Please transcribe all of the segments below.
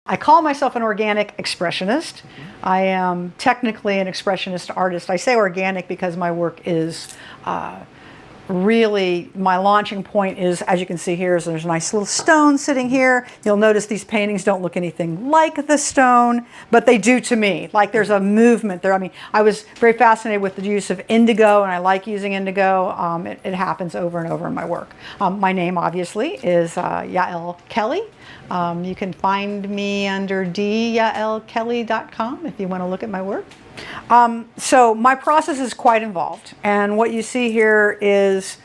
I call myself an organic expressionist. I am technically an expressionist artist. I say organic because my work is really, my launching point is, as you can see here, is there's a nice little stone sitting here. You'll notice these paintings don't look anything like the stone, but they do to me. Like there's a movement there. I mean, I was very fascinated with the use of indigo, and I like using indigo. It happens over and over in my work. My name, obviously, is YaeL Kelley. You can find me under yaelkelley.com if you want to look at my work. So my process is quite involved, and what you see here is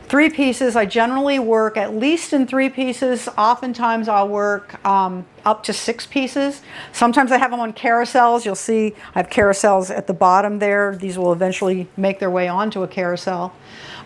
3 pieces. I generally work at least in 3 pieces. Oftentimes I'll work up to 6 pieces. Sometimes I have them on carousels. You'll see I have carousels at the bottom there. These will eventually make their way onto a carousel.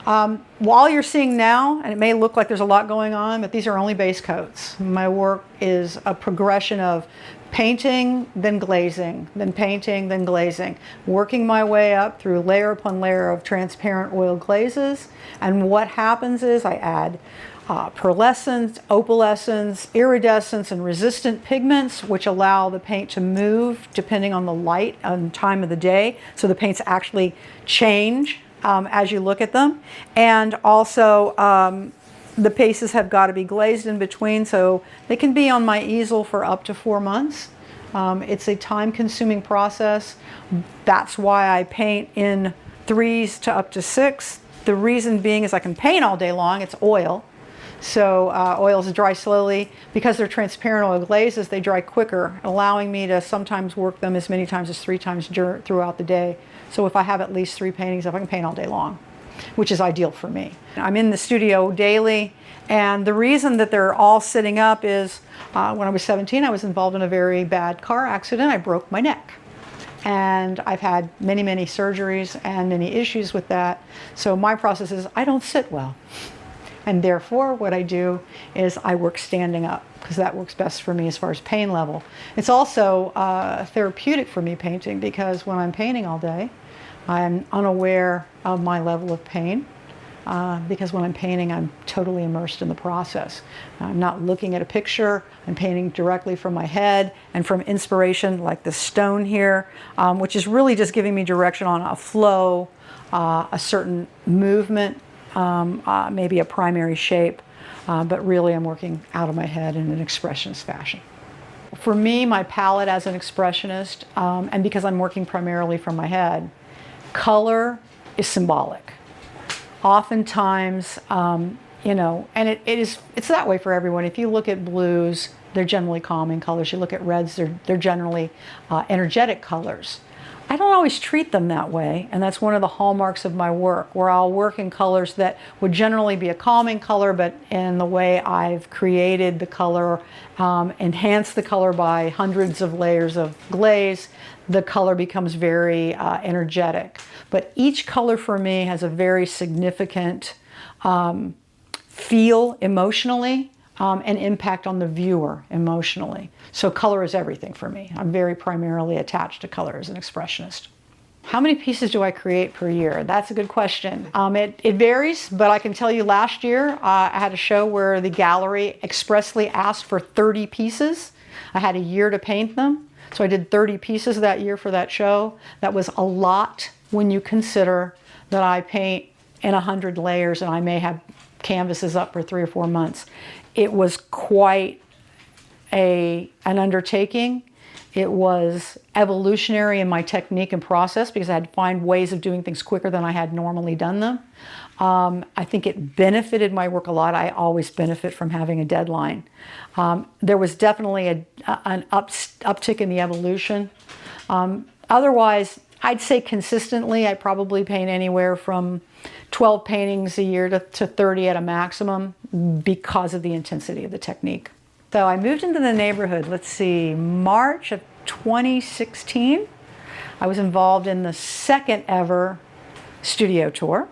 While you're seeing now, and it may look like there's a lot going on, but these are only base coats. My work is a progression of painting, then glazing, then painting, then glazing, working my way up through layer upon layer of transparent oil glazes. And what happens is I add pearlescence, opalescence, iridescence, and resistant pigments, which allow the paint to move depending on the light and time of the day. So the paints actually change as you look at them. And also, the pieces have got to be glazed in between, so they can be on my easel for up to 4 months. It's a time-consuming process. That's why I paint in 3s to up to 6. The reason being is I can paint all day long. It's oil. So oils dry slowly. Because they're transparent oil glazes, they dry quicker, allowing me to sometimes work them as many times as 3 times throughout the day. So if I have at least 3 paintings up, I can paint all day long, which is ideal for me. I'm in the studio daily, and the reason that they're all sitting up is when I was 17, I was involved in a very bad car accident. I broke my neck. And I've had many, many surgeries and many issues with that. So my process is I don't sit well. And therefore, what I do is I work standing up, because that works best for me as far as pain level. It's also therapeutic for me painting, because when I'm painting all day, I'm unaware of my level of pain, because when I'm painting, I'm totally immersed in the process. I'm not looking at a picture. I'm painting directly from my head and from inspiration, like the stone here, which is really just giving me direction on a flow, a certain movement, maybe a primary shape, but really I'm working out of my head in an expressionist fashion. For me, my palette as an expressionist, and because I'm working primarily from my head, color is symbolic. Oftentimes, you know, and it's that way for everyone. If you look at blues, they're generally calming colors. You look at reds, they're generally energetic colors. I don't always treat them that way, and that's one of the hallmarks of my work, where I'll work in colors that would generally be a calming color, but in the way I've created the color, enhanced the color by hundreds of layers of glaze, the color becomes very energetic. But each color for me has a very significant feel emotionally, and impact on the viewer emotionally. So color is everything for me. I'm very primarily attached to color as an expressionist. How many pieces do I create per year? That's a good question. It varies, but I can tell you last year I had a show where the gallery expressly asked for 30 pieces. I had a year to paint them, so I did 30 pieces that year for that show. That was a lot when you consider that I paint in 100 layers and I may have canvases up for 3 or 4 months. It was quite an undertaking. It was evolutionary in my technique and process, because I had to find ways of doing things quicker than I had normally done them. I think it benefited my work a lot. I always benefit from having a deadline. There was definitely an uptick in the evolution. Otherwise, I'd say consistently, I probably paint anywhere from 12 paintings a year to 30 at a maximum, because of the intensity of the technique. So I moved into the neighborhood, let's see, March of 2016. I was involved in the 2nd ever studio tour.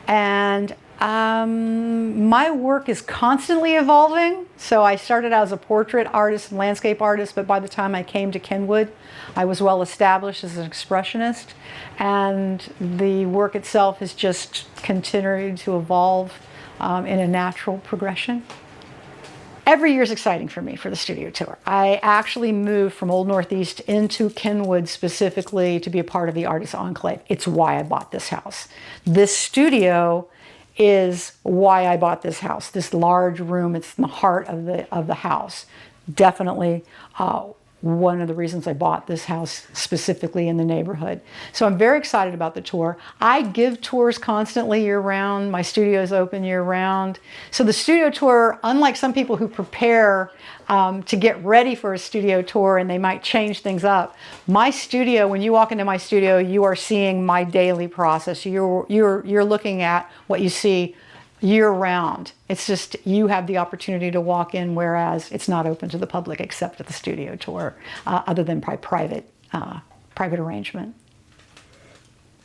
And my work is constantly evolving. So I started out as a portrait artist and landscape artist, but by the time I came to Kenwood, I was well established as an expressionist. And the work itself has just continued to evolve in a natural progression. every year is exciting for me for the studio tour. I actually moved from Old Northeast into Kenwood specifically to be a part of the Artist Enclave. It's why I bought this house. This studio is why I bought this house. This large room, it's in the heart of the house. Definitely one of the reasons I bought this house specifically in the neighborhood. So I'm very excited about the tour. I give tours constantly year-round. My studio is open year-round. So the studio tour, unlike some people who prepare to get ready for a studio tour and they might change things up, my studio, when you walk into my studio, you are seeing my daily process. You're looking at what you see year-round. It's just you have the opportunity to walk in, whereas it's not open to the public except at the studio tour, other than by private arrangement.